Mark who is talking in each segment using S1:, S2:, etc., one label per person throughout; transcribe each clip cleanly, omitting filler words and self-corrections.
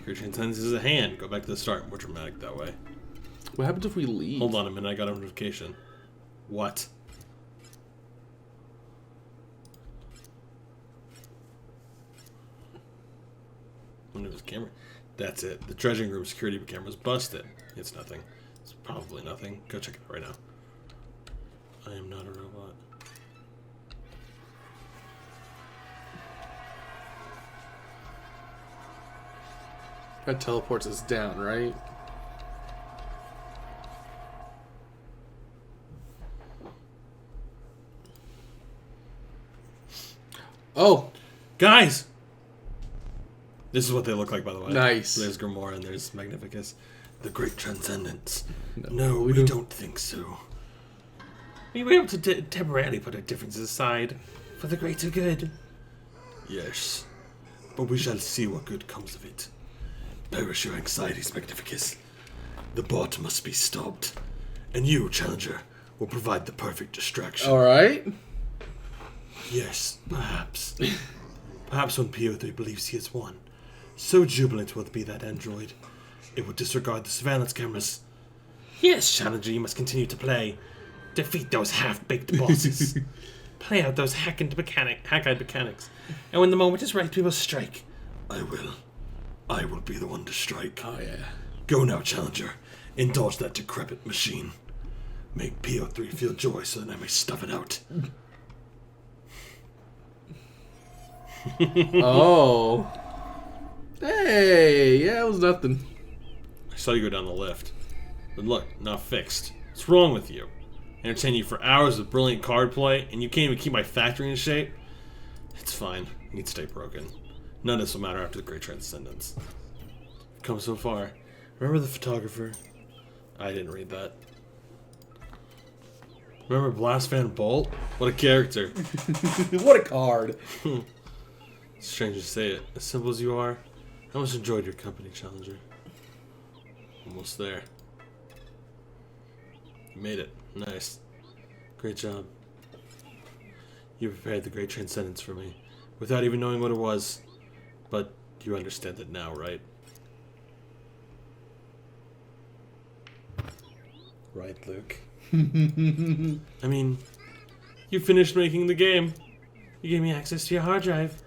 S1: Great Transcendence is a hand. Go back to the start. More dramatic that way.
S2: What happens if we leave?
S1: Hold on a minute. I got a notification. What? When was camera? That's it. The dredging room security camera's busted. It's nothing. It's probably nothing. Go check it out right now. I am not a robot.
S2: That teleports us down, right? Oh!
S1: Guys! This is what they look like, by the way.
S2: Nice.
S1: There's Grimoire and there's Magnificus. The Great Transcendence.
S2: No,
S1: No, we don't think so. We were able to temporarily put our differences aside for the greater good. Yes, but we shall see what good comes of it. Perish your anxieties, Magnificus. The bot must be stopped. And you, Challenger, will provide the perfect distraction.
S2: Alright.
S1: Yes, perhaps. Perhaps when PO3 believes he has won, so jubilant will be that android, it will disregard the surveillance cameras. Yes, Challenger, you must continue to play. Defeat those half-baked bosses. Play out those hack-eyed mechanics. And when the moment is right, we will strike. I will. I will be the one to strike.
S2: Oh, yeah.
S1: Go now, Challenger. Indulge that decrepit machine. Make PO3 feel joy so that I may stuff it out.
S2: Oh. Hey, yeah, it was nothing.
S1: I saw you go down the lift. But look, not fixed. What's wrong with you? Entertain you for hours with brilliant card play, and you can't even keep my factory in shape? It's fine. You need to stay broken. None of this will matter after the Great Transcendence. We've come so far. Remember the photographer? I didn't read that. Remember Blast Fan Bolt? What a character.
S2: What a card.
S1: It's strange to say it. As simple as you are, I almost enjoyed your company, Challenger. Almost there. You made it. Nice. Great job. You prepared the Great Transcendence for me, without even knowing what it was. But you understand it now, right? Right, Luke. I mean, you finished making the game. You gave me access to your hard drive.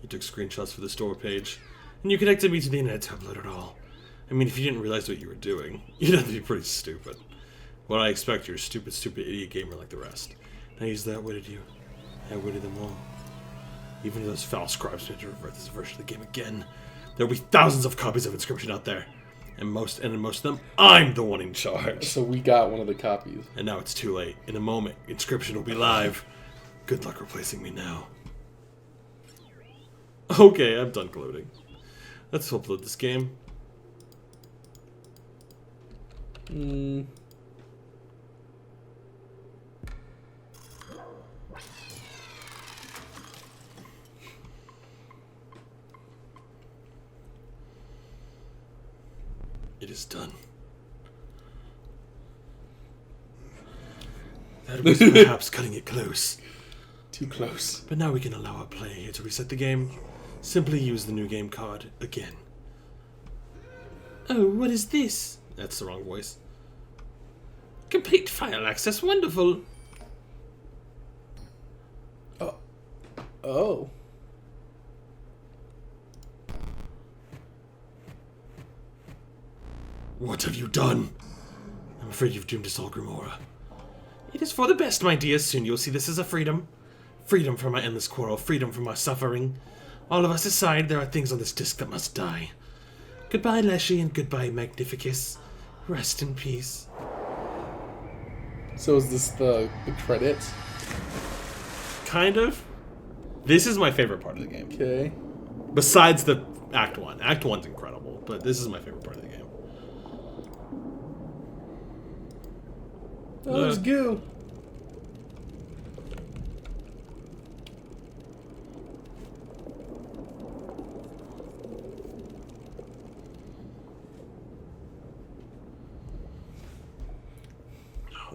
S1: You took screenshots for the store page, and you connected me to the internet to upload it all. I mean, if you didn't realize what you were doing, you'd have to be pretty stupid. What I expect, you're a stupid idiot gamer like the rest. And I used that outwitted you. I outwitted them all. Even if those foul scribes tried to revert this version of the game again, there'll be thousands of copies of Inscryption out there. And in most of them, I'm the one in charge.
S2: So we got one of the copies.
S1: And now it's too late. In a moment, Inscryption will be live. Good luck replacing me now. Okay, I'm done gloating. Let's upload this game. It is done. That was perhaps cutting it close.
S2: Too close.
S1: But now we can allow our player here to reset the game. Simply use the new game card again. Oh, what is this? That's the wrong voice. Complete file access, wonderful.
S2: Oh.
S1: What have you done? I'm afraid you've doomed us all, Grimoire. It is for the best, my dear. Soon you'll see this as a freedom. Freedom from our endless quarrel. Freedom from our suffering. All of us aside, there are things on this disc that must die. Goodbye, Leshy, and goodbye, Magnificus. Rest in peace.
S2: So is this the credits?
S1: Kind of. This is my favorite part of the game.
S2: Okay.
S1: Besides the Act 1. Act 1's incredible, but this is my favorite part of the game.
S2: Oh, there's goo.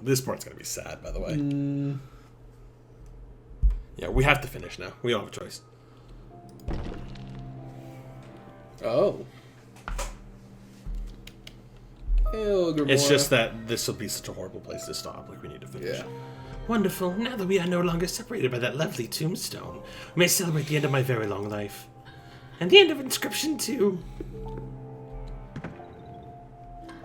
S1: This part's gonna be sad, by the way. Yeah, we have to finish now. We don't have a choice.
S2: Oh.
S1: It's just that this will be such a horrible place to stop. Like, we need to finish.
S2: Yeah.
S1: Wonderful. Now that we are no longer separated by that lovely tombstone, we may celebrate the end of my very long life. And the end of Inscryption, too.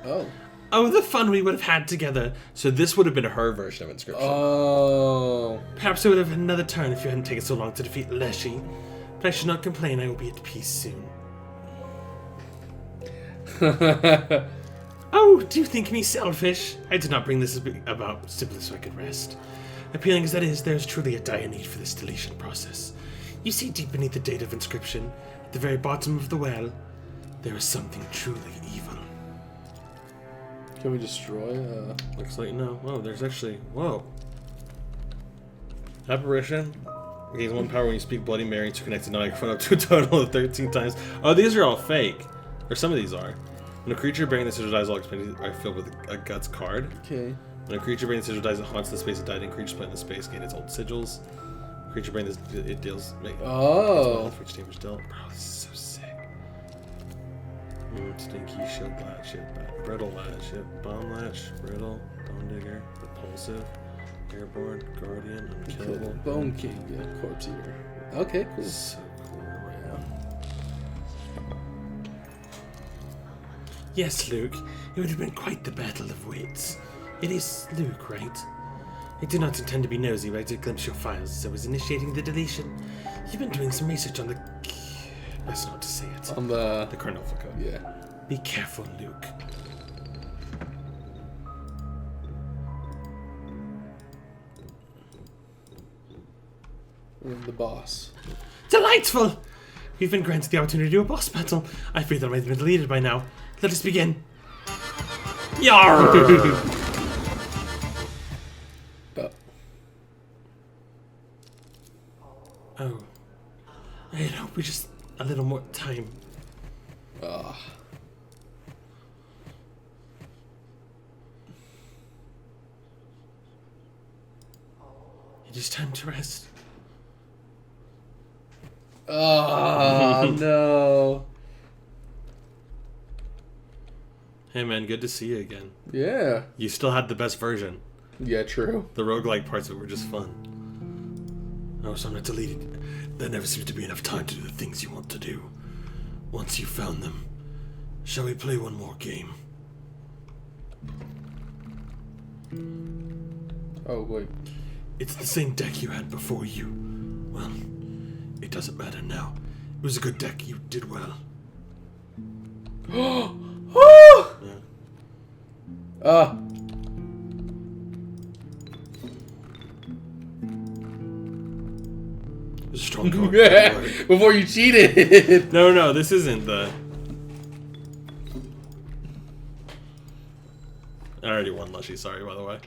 S2: Oh.
S1: Oh, the fun we would have had together. So this would have been her version of Inscryption.
S2: Oh.
S1: Perhaps it would have had another turn if you hadn't taken so long to defeat Leshy. But I should not complain. I will be at peace soon. Oh, do you think me selfish? I did not bring this about simply so I could rest. Appealing as that is, there is truly a dire need for this deletion process. You see, deep beneath the date of Inscryption, at the very bottom of the well, there is something truly evil.
S2: Can we destroy?
S1: Looks like no. Oh, there's actually... Whoa. Apparition. Gains 1 power when you speak Bloody Mary to connect to Nautic up to a total of 13 times. Oh, these are all fake. Or some of these are. When a creature bearing the sigil dies, all expenditures are filled with a guts card.
S2: Okay.
S1: When a creature bearing the sigil dies, it haunts the space it died in. Creatures put in the space gain its old sigils. Creature bearing this, it deals...
S2: Oh.
S1: For each damage dealt. Bro, this is so sick. Stinky, shield latch, ship, brittle latch, ship, bomb latch, brittle, bone digger, repulsive, airborne, guardian, unkillable.
S2: Bone King, yeah, corpse eater. Okay, cool.
S1: So cool, yeah. Yes, Luke, it would have been quite the battle of wits. It is Luke, right? I do not intend to be nosy, but I did glimpse your files as I was initiating the deletion. You've been doing some research on the... Best not to say it.
S2: On the
S1: Carnothica.
S2: Yeah.
S1: Be careful, Luke.
S2: The boss.
S1: Delightful! We've been granted the opportunity to do a boss battle. I fear that I might have been deleted by now. Let us begin. Yarr! Oh. I hope we just a little more time. It is time to rest.
S2: Oh, no.
S1: Hey man, good to see you again.
S2: Yeah.
S1: You still had the best version.
S2: Yeah, true.
S1: The roguelike parts of it were just fun. Oh, so I'm not deleted. There never seems to be enough time to do the things you want to do. Once you've found them, shall we play one more game?
S2: Oh, wait.
S1: It's the same deck you had before you. Well, it doesn't matter now. It was a good deck. You did well.
S2: Oh!
S1: Yeah. It was a strong card.
S2: Before you cheated.
S1: No, this isn't the... I already won Lushy, sorry, by the way.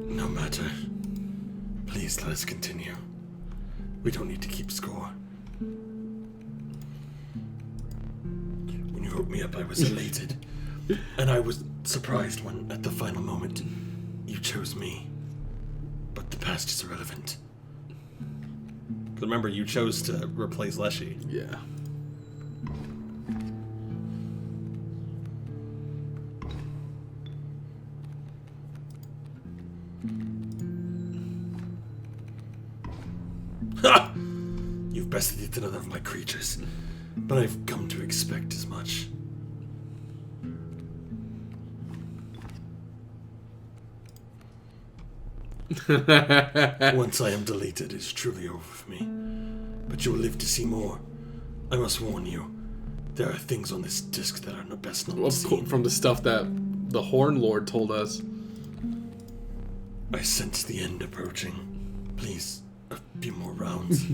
S1: No matter. Please let us continue. We don't need to keep score. When you hooked me up, I was elated. And I was surprised when, at the final moment, you chose me. But the past is irrelevant. Remember, you chose to replace Leshy.
S2: Yeah.
S1: Ha! You've bested yet another of my creatures, but I've come to expect as much. Once I am deleted, it's truly over for me. But you will live to see more. I must warn you, there are things on this disc that are best not seen.
S2: From the stuff that the Horn Lord told us.
S1: I sense the end approaching. Please, a few more rounds.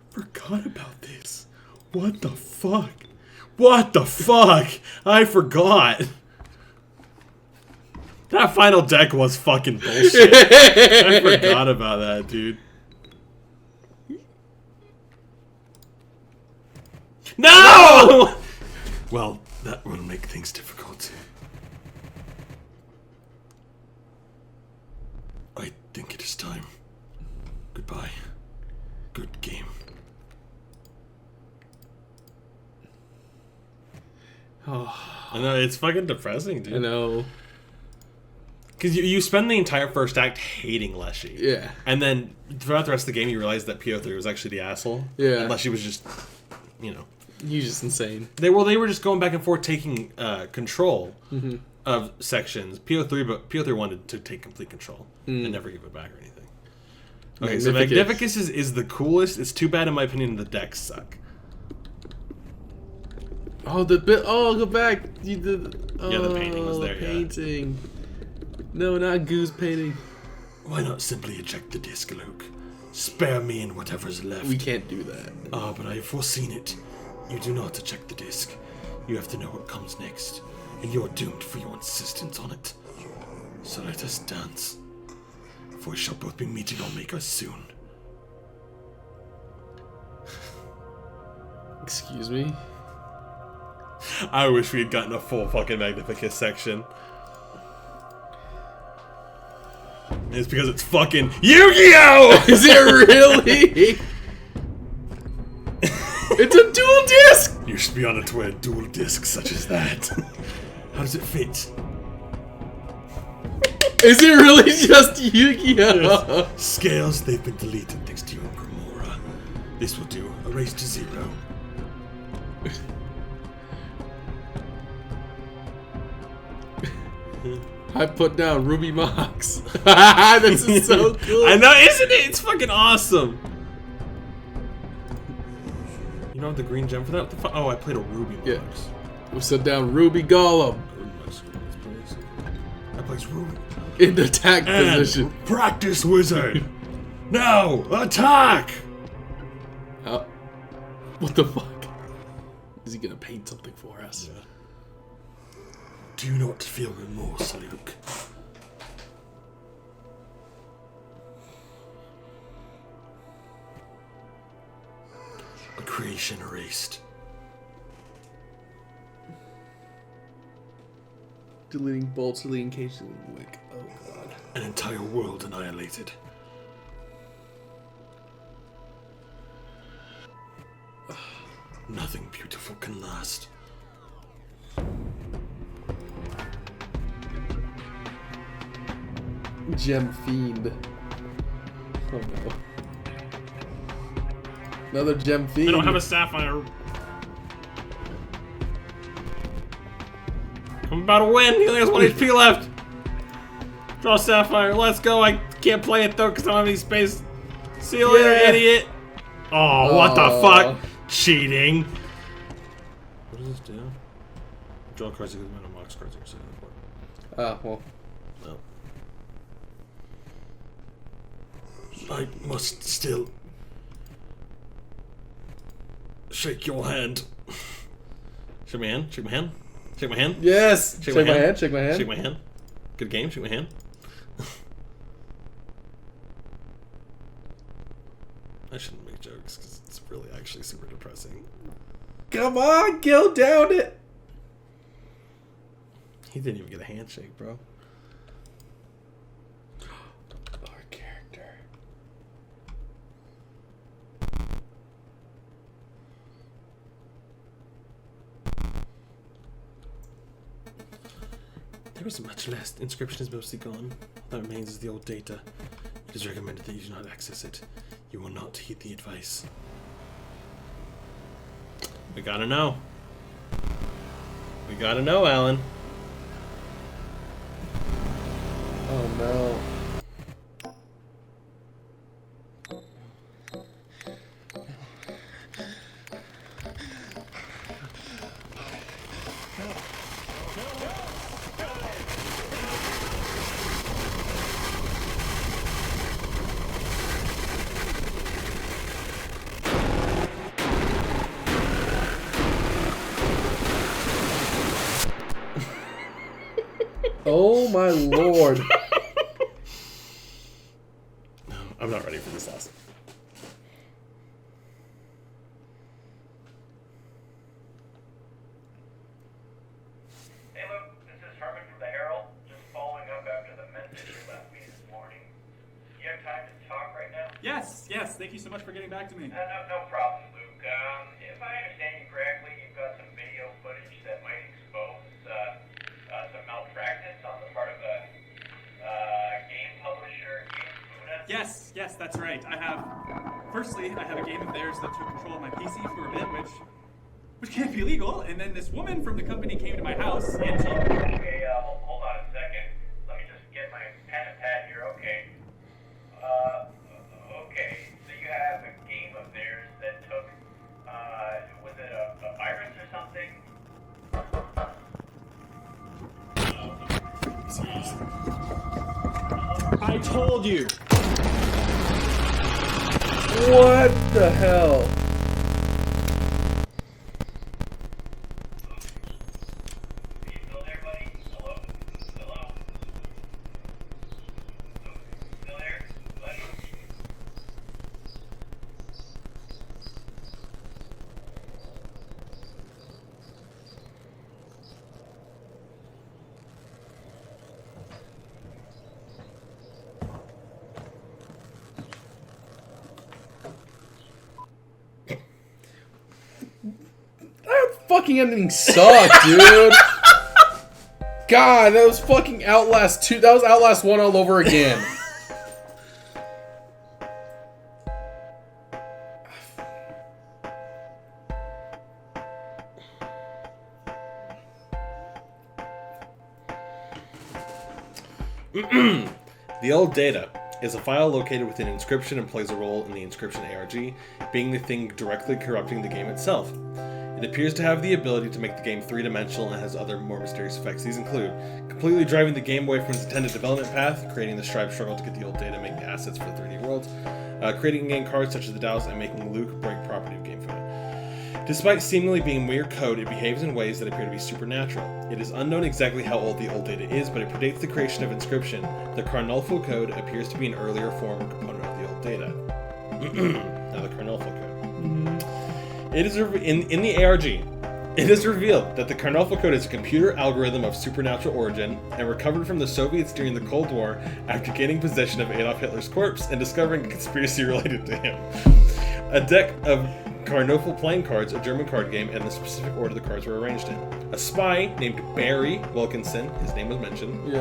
S1: Forgot about this. What the fuck? What the fuck? I forgot. That final deck was fucking bullshit. I forgot about that, dude. No! Well, that will make things difficult. I think it is time. Goodbye.
S2: Oh,
S1: I know, it's fucking depressing, dude.
S2: I know.
S1: Because you spend the entire first act hating Leshy.
S2: Yeah.
S1: And then throughout the rest of the game, you realize that PO3 was actually the asshole.
S2: Yeah.
S1: And Leshy was just, you know.
S2: He's just insane.
S1: They were just going back and forth taking control of sections. PO3 wanted to take complete control and never give it back or anything. Okay, so Magnificus is the coolest. It's too bad, in my opinion, the decks suck.
S2: Oh, go back. You did. Oh,
S1: Yeah, the painting was there,
S2: painting. No, not Goose painting.
S1: Why not simply eject the disc, Luke? Spare me and whatever's left.
S2: We can't do that.
S1: Ah, but I have foreseen it. You do not eject the disc. You have to know what comes next, and you're doomed for your insistence on it. So let us dance, for we shall both be meeting our makers soon.
S2: Excuse me?
S1: I wish we had gotten a full fucking Magnificus section. It's because it's fucking Yu-Gi-Oh!
S2: Is it really? It's a dual disc!
S1: You should be honored to wear a dual disc such as that. How does it fit?
S2: Is it really just Yu-Gi-Oh?
S1: Yes. Scales, they've been deleted thanks to you and Grimora. This will do. Erase to 0.
S2: I put down Ruby Mox. This is so cool.
S1: I know, isn't it? It's fucking awesome. You don't have the green gem for that? What the fuck? Oh, I played a Ruby Mox.
S2: Yeah. We set down Ruby Golem.
S1: I plays Ruby.
S2: In attack position.
S1: Practice wizard. Now, attack!
S2: What the fuck? Is he gonna paint something for us?
S1: Yeah. Do you not feel remorse, Luke? A creation erased.
S2: Deleting bolts, deleting cage, deleting wick. Oh god.
S1: An entire world annihilated. Nothing beautiful can last.
S2: Gem Fiend. Oh no. Another Gem Fiend.
S1: I don't have a sapphire. I'm about to win. He only has 1 HP left. Draw sapphire. Let's go. I can't play it though because I don't have any space. See you later, idiot. Oh, what the fuck? Cheating. What does this do? Draw cards equal to the amount of Mox cards you're for.
S2: Ah, well.
S1: No. I must still shake your hand. Shake my hand. Shake my hand. Shake my hand.
S2: Yes. Shake my hand. Shake my hand.
S1: Shake my hand. Good game. Shake my hand. I shouldn't make jokes because it's really actually super depressing.
S2: Come on, go down it.
S1: He didn't even get a handshake, bro.
S2: Our character.
S1: There isn't much left. Inscryption is mostly gone. What remains is the old data. It is recommended that you do not access it. You will not heed the advice. We gotta know. We gotta know, Alan.
S2: Oh no. Oh my lord.
S1: No, I'm not ready for this last.
S3: Hey Luke, this is Herman from the Herald. Just following up after the message you left me this morning. You have time to talk right now?
S4: Yes. Thank you so much for getting back to me.
S3: No problem, Luke. If I understand you correctly, you've got some video footage that might explain
S4: Yes, that's right. Firstly, I have a game of theirs that took control of my PC for a bit, which can't be legal. And then this woman from the company came to my house, and she...
S3: Okay, hold on a second. Let me just get my pen and pad here. Okay. Okay. So you have a game of theirs that took, was it a virus or something?
S5: I told you.
S2: What the hell?
S3: Are you still there, buddy? Hello? Hello? Still there, buddy?
S2: That fucking ending sucked, dude. God, that was fucking Outlast 2. That was Outlast 1 all over again.
S1: The old data is a file located within Inscryption and plays a role in the Inscryption ARG, being the thing directly corrupting the game itself. It appears to have the ability to make the game three-dimensional and has other more mysterious effects. These include completely driving the game away from its intended development path, creating the strive struggle to get the old data, making assets for the 3D worlds, creating in-game cards such as the Dows, and making Luke break property of game footage. Despite seemingly being mere code, it behaves in ways that appear to be supernatural. It is unknown exactly how old the old data is, but it predates the creation of Inscryption. The Carnulfo code appears to be an earlier form or component of the old data. Now the Carnulfo code. It is in the ARG. It is revealed that the Carnulfo code is a computer algorithm of supernatural origin and recovered from the Soviets during the Cold War after gaining possession of Adolf Hitler's corpse and discovering a conspiracy related to him. A deck of Carnulfo playing cards, a German card game, and the specific order the cards were arranged in. A spy named Barry Wilkinson, his name was mentioned,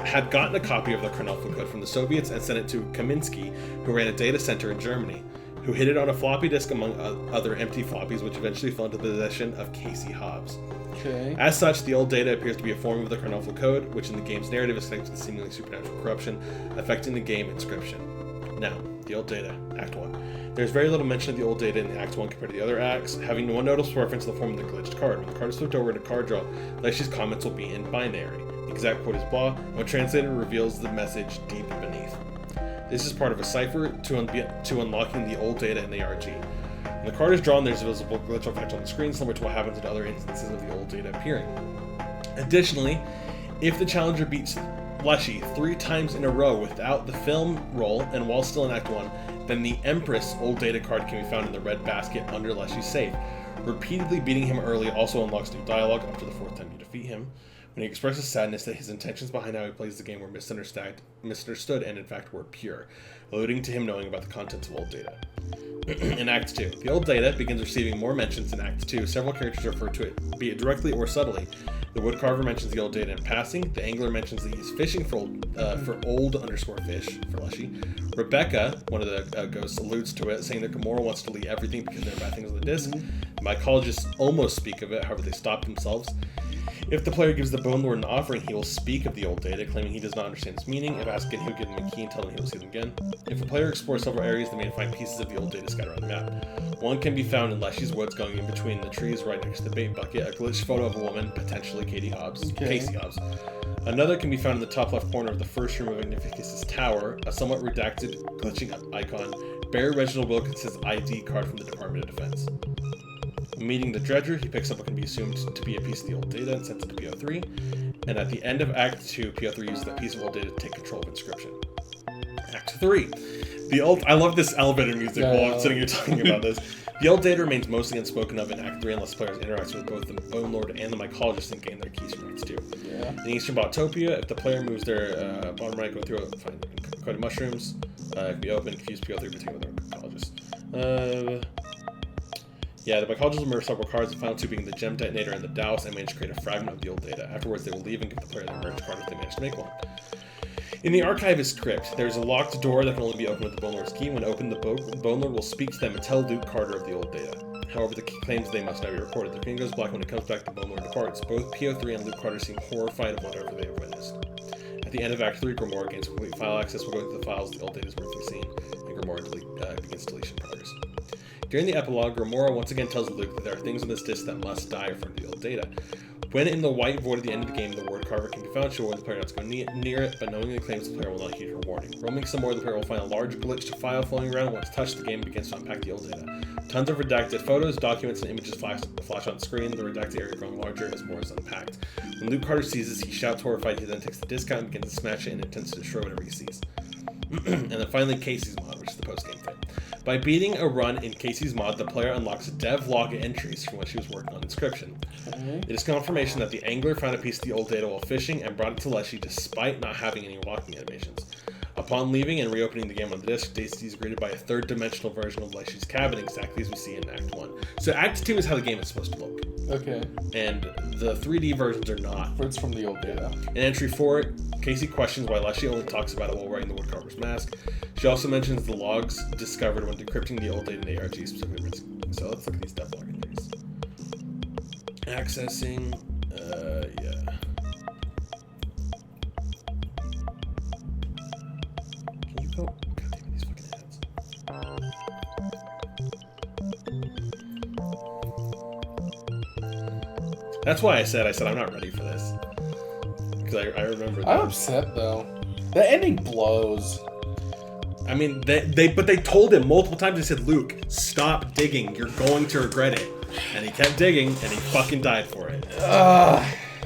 S1: had gotten a copy of the Carnulfo code from the Soviets and sent it to Kaminsky, who ran a data center in Germany, who hid it on a floppy disk among other empty floppies, which eventually fell into the possession of Casey Hobbs.
S2: Okay.
S1: As such, the old data appears to be a form of the Carnulfo code, which in the game's narrative is connected to seemingly supernatural corruption, affecting the game Inscryption. Now, the old data, Act 1. There's very little mention of the old data in Act 1 compared to the other acts, having one noticeable reference to the form of the glitched card. When the card is flipped over to card draw, Leishy's comments will be in binary. The exact quote is blah, and when translated reveals the message deep beneath. This is part of a cipher to unlocking the old data in the ARG. When the card is drawn, there's a visible glitch effect on the screen, similar to what happens in other instances of the old data appearing. Additionally, if the challenger beats Leshy 3 times in a row without the film roll and while still in Act 1, then the Empress old data card can be found in the red basket under Leshy's safe. Repeatedly beating him early also unlocks new dialogue up to the 4th time you defeat him, when he expresses sadness that his intentions behind how he plays the game were misunderstood and in fact were pure, alluding to him knowing about the contents of old data. In Act 2, the old data begins receiving more mentions in Act 2. Several characters refer to it, be it directly or subtly. The woodcarver mentions the old data in passing. The angler mentions that he's fishing for old_fish for Leshy. Rebecca, one of the ghosts, alludes to it, saying that Gamora wants to delete everything because there are bad things on the disc. The mycologists almost speak of it, however they stop themselves. If the player gives the Bone Lord an offering, he will speak of the old data, claiming he does not understand its meaning. If asked again, he will give him a key and tell him he will see them again. If a player explores several areas, they may find pieces of the old data scattered on the map. One can be found in Leshy's woods, going in between the trees right next to the bait bucket, a glitched photo of a woman, potentially Casey Hobbs. Another can be found in the top left corner of the first room of Magnificus's tower, a somewhat redacted, glitching icon, Barry Reginald Wilkinson's ID card from the Department of Defense. Meeting the Dredger, he picks up what can be assumed to be a piece of the old data and sends it to PO3. And at the end of Act 2, PO3 uses that piece of old data to take control of Inscryption. Act 3. I love this elevator music while I'm sitting here talking about this. The old data remains mostly unspoken of in Act 3 unless players interact with both the Bone Lord and the mycologist and gain their keys from Act 2. Yeah. In Eastern Botopia, if the player moves their bottom right, go through it, find encoded mushrooms. It can be open, confuse PO3 with the mycologist. Yeah, the mycologist will merge several cards, the final 2 being the gem detonator and the Douse, and manage to create a fragment of the old data. Afterwards, they will leave and give the player their merge card if they manage to make one. In the archivist crypt, there is a locked door that can only be opened with the Bone Lord's key. When opened, the Bone Lord will speak to them and tell Luke Carter of the old data. However, the key claims they must now be recorded. The screen goes black when it comes back, the Bone Lord departs. Both PO3 and Luke Carter seem horrified of whatever they have witnessed. At the end of Act 3, Grimoire gains complete file access. We'll go into the files the old data is briefly seen, and Grimoire begins deletion progress. During the epilogue, Grimoire once again tells Luke that there are things on this disc that must die for the old data. When in the white void at the end of the game, the word carver can be found, she'll warn the player not to go near it, but knowingly claims the player will not heed her warning. Roaming some more, the player will find a large glitched file floating around. Once touched, the game begins to unpack the old data. Tons of redacted photos, documents, and images flash on screen, the redacted area growing larger as more is unpacked. When Luke Carter sees this, he shouts horrified. He then takes the disc out and begins to smash it and intends to destroy whatever he sees. And then finally, Casey's mod, which is the post-game thing. By beating a run in Casey's mod, the player unlocks dev log entries from when she was working on Inscryption. It is confirmation that the angler found a piece of the old data while fishing and brought it to Leshy despite not having any walking animations. Upon leaving and reopening the game on the disc, Daisy is greeted by a third-dimensional version of Leshy's cabin, exactly as we see in Act 1. So Act 2 is how the game is supposed to look.
S2: Okay.
S1: And the 3D versions are not.
S2: It's from the old data.
S1: In entry 4, Casey questions why Leshy only talks about it while wearing the woodcarver's mask. She also mentions the logs discovered when decrypting the old data in ARG, specifically. So let's look at these dev log entries. Accessing, yeah. Can you go? God damn it, these fucking ads. That's why I said I'm not ready for this. Because I remember that.
S2: I'm upset though. The ending blows.
S1: I mean, they told him multiple times. They said, Luke, stop digging. You're going to regret it. And he kept digging, and he fucking died for it.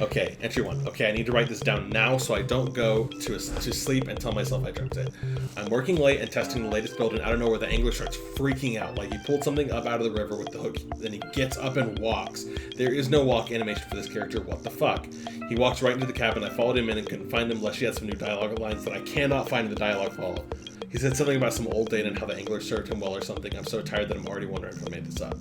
S1: Okay, entry 1. Okay, I need to write this down now so I don't go to sleep and tell myself I dreamt it. I'm working late and testing the latest build, and out of nowhere, the angler starts freaking out. Like, he pulled something up out of the river with the hook, then he gets up and walks. There is no walk animation for this character. What the fuck? He walks right into the cabin. I followed him in and couldn't find him unless she had some new dialogue lines that I cannot find in the dialogue follow. He said something about some old data and how the angler served him well or something. I'm so tired that I'm already wondering if I made this up.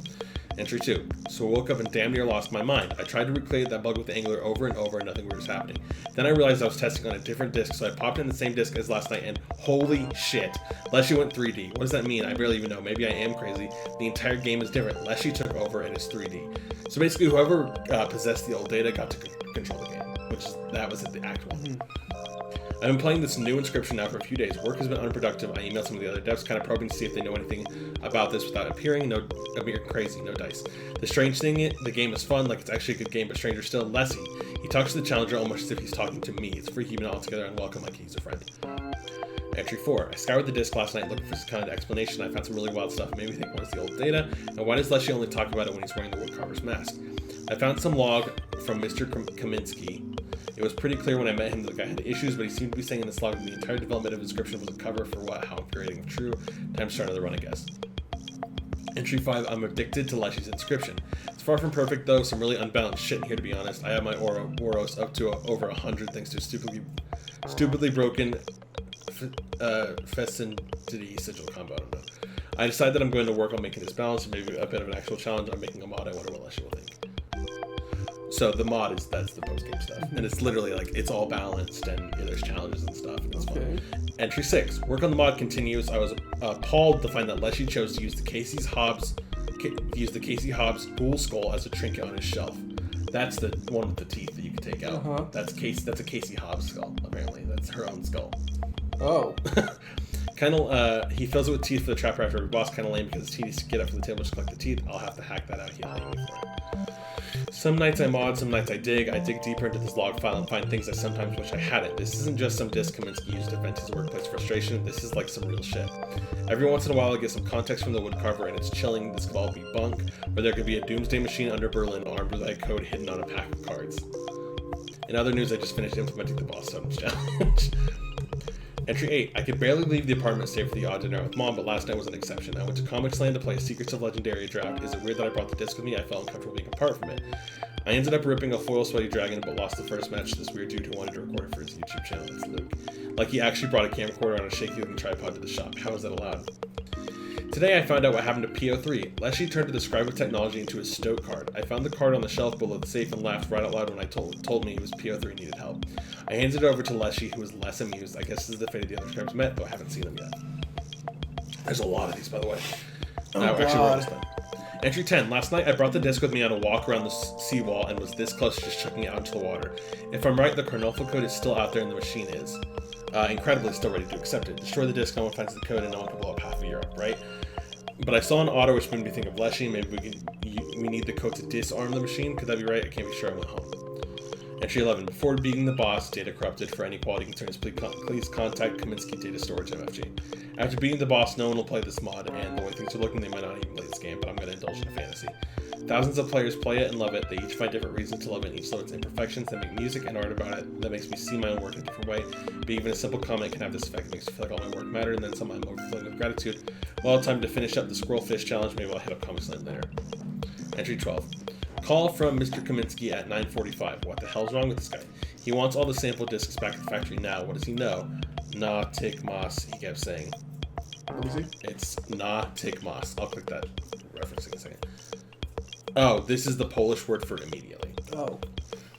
S1: Entry 2. So I woke up and damn near lost my mind. I tried to recreate that bug with the angler over and over and nothing weird was happening. Then I realized I was testing on a different disc, so I popped in the same disc as last night and holy shit. Leshy went 3D. What does that mean? I barely even know. Maybe I am crazy. The entire game is different. Leshy took over and is 3D. So basically whoever possessed the old data got to control the game, that was at the Act 1. I've been playing this new Inscryption now for a few days. Work has been unproductive. I emailed some of the other devs, kind of probing to see if they know anything about this without appearing. No, I mean, you're crazy. No dice. The strange thing, the game is fun, like it's actually a good game, but stranger still, Leshy. He talks to the challenger almost as if he's talking to me. It's freaky but altogether unwelcome, like he's a friend. Entry 4. I scoured the disc last night looking for some kind of explanation. I found some really wild stuff. It made me think, what is the old data? And why does Leshy only talk about it when he's wearing the woodcarver's mask? I found some log from Mr. Kaminsky. It was pretty clear when I met him that the guy had issues, but he seemed to be saying in this log that the entire development of Inscryption was a cover for how infuriating of true. Time to start another run, I guess. Entry 5, I'm addicted to Leshy's Inscryption. It's far from perfect though, some really unbalanced shit in here to be honest. I have my Oros up to over 100 thanks to a stupidly broken Fescentity sigil combo, I don't know. I decided that I'm going to work on making this balanced and maybe a bit of an actual challenge. I'm making a mod, I wonder what Leshy will think. So the mod that's the post-game stuff. And it's literally like, it's all balanced and there's challenges and stuff. And it's fun. Entry 6. Work on the mod continues. I was appalled to find that Leshy chose to use the Casey Hobbs ghoul skull as a trinket on his shelf. That's the one with the teeth that you can take out. That's a Casey Hobbs skull, apparently. That's her own skull.
S2: Oh.
S1: He fills it with teeth for the trapper after every boss. Kinda lame because it's tedious to get up from the table to collect the teeth. I'll have to hack that out. He'll hate me for it. Some nights I mod, some nights I dig. I dig deeper into this log file and find things I sometimes wish I hadn't. This isn't just some disc Kaminsky used to vent his workplace frustration. This is like some real shit. Every once in a while I get some context from the woodcarver and it's chilling. This could all be bunk, or there could be a doomsday machine under Berlin armed with that code hidden on a pack of cards. In other news, I just finished implementing the boss summons challenge. Entry 8. I could barely leave the apartment save for the odd dinner with Mom, but last night was an exception. I went to Comics Land to play Secrets of Legendary draft. Is it weird that I brought the disc with me? I felt uncomfortable being apart from it. I ended up ripping a foil sweaty dragon, but lost the first match to this weird dude who wanted to record it for his YouTube channel. It's Luke. Like he actually brought a camcorder on a shaky-looking tripod to the shop. How is that allowed? Today I found out what happened to PO3. Leshy turned to the scribe of technology into his stoke card. I found the card on the shelf below the safe and laughed right out loud when I told me he was PO3 needed help. I handed it over to Leshy, who was less amused. I guess this is the fate of the other scribes met, though I haven't seen them yet. There's a lot of these, by the way. I actually wrote this down. Entry 10. Last night, I brought the disc with me on a walk around the seawall and was this close to just chucking it out into the water. If I'm right, the Carnolfo code is still out there and the machine is. Incredibly still ready to accept it. Destroy the disc, no one finds the code, and no one can blow up half of Europe, right? But I saw an auto which made me think of Leshy. Maybe we need the code to disarm the machine. Could that be right? I can't be sure. I went home. Entry 11. Before beating the boss, data corrupted. For any quality concerns, please contact Kaminsky Data Storage MFG. After beating the boss, no one will play this mod, and the way things are looking, they might not even play this game, but I'm going to indulge in a fantasy. Thousands of players play it and love it. They each find different reasons to love it, and each love its imperfections. They make music and art about it that makes me see my own work in a different way. But even a simple comment can have this effect. It makes me feel like all my work mattered, and then somehow I'm overflowing with gratitude. Well, time to finish up the Squirrel Fish Challenge. Maybe I'll hit up Comics Land later. Entry 12. Call from Mr. Kaminsky at 9:45. What the hell's wrong with this guy? He wants all the sample discs back at the factory now. What does he know? Nah, tick moss, he kept saying.
S2: Let me see.
S1: It's nah, tick moss. I'll click that referencing in a second. Oh, this is the Polish word for immediately.
S2: Oh.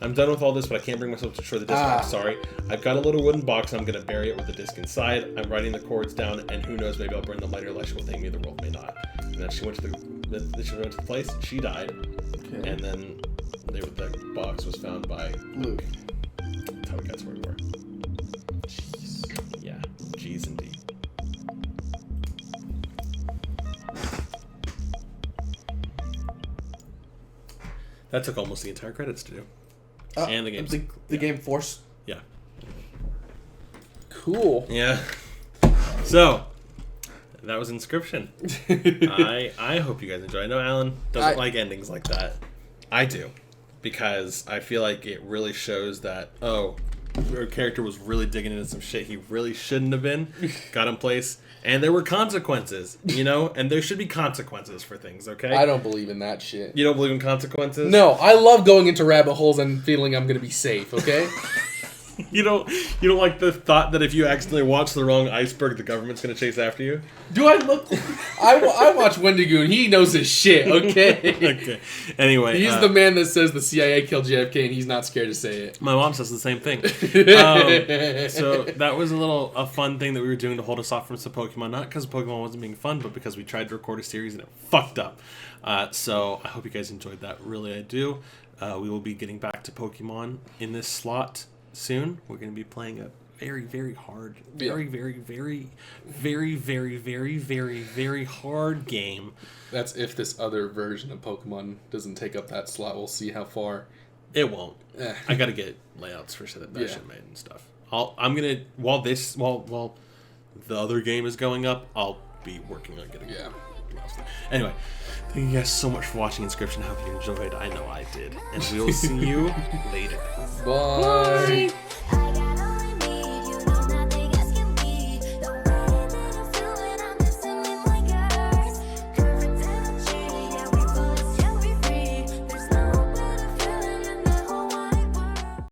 S1: I'm done with all this, but I can't bring myself to destroy the disc. I'm sorry. I've got a little wooden box, and I'm going to bury it with the disc inside. I'm writing the chords down, and who knows, maybe I'll burn them later. Leshy will thank me, the world may not. And then she went to the place, and she died. Okay. And then the box was found by
S2: Luke.
S1: That's how we got to where we were. Jeez. Yeah, G's indeed. That took almost the entire credits to do. And the game.
S2: The game Force.
S1: Yeah.
S2: Cool.
S1: Yeah. So, that was Inscryption. I hope you guys enjoy. I know Alan doesn't like endings like that. I do. Because I feel like it really shows that, our character was really digging into some shit he really shouldn't have been. Got in place. And there were consequences, and there should be consequences for things, okay?
S2: I don't believe in that shit.
S1: You don't believe in consequences?
S2: No, I love going into rabbit holes and feeling I'm going to be safe, okay?
S1: You don't like the thought that if you accidentally watch the wrong iceberg, the government's going to chase after you?
S2: Do I look... I watch Wendigo and he knows his shit, okay?
S1: Okay. Anyway.
S2: He's the man that says the CIA killed JFK and he's not scared to say it.
S1: My mom says the same thing. So that was a fun thing that we were doing to hold us off from some Pokemon. Not because Pokemon wasn't being fun, but because we tried to record a series and it fucked up. So I hope you guys enjoyed that. Really, I do. We will be getting back to Pokemon in this slot soon. We're going to be playing a very, very hard, very hard game. That's
S2: if this other version of Pokemon doesn't take up that slot. We'll see how far.
S1: It won't. I got to get layouts for shit that shit made and stuff. I'm gonna while the other game is going up, I'll be working on getting Anyway, thank you guys so much for watching Inscryption. Hope you enjoyed. I know I did. And we'll see you later.
S2: Bye.
S5: Bye.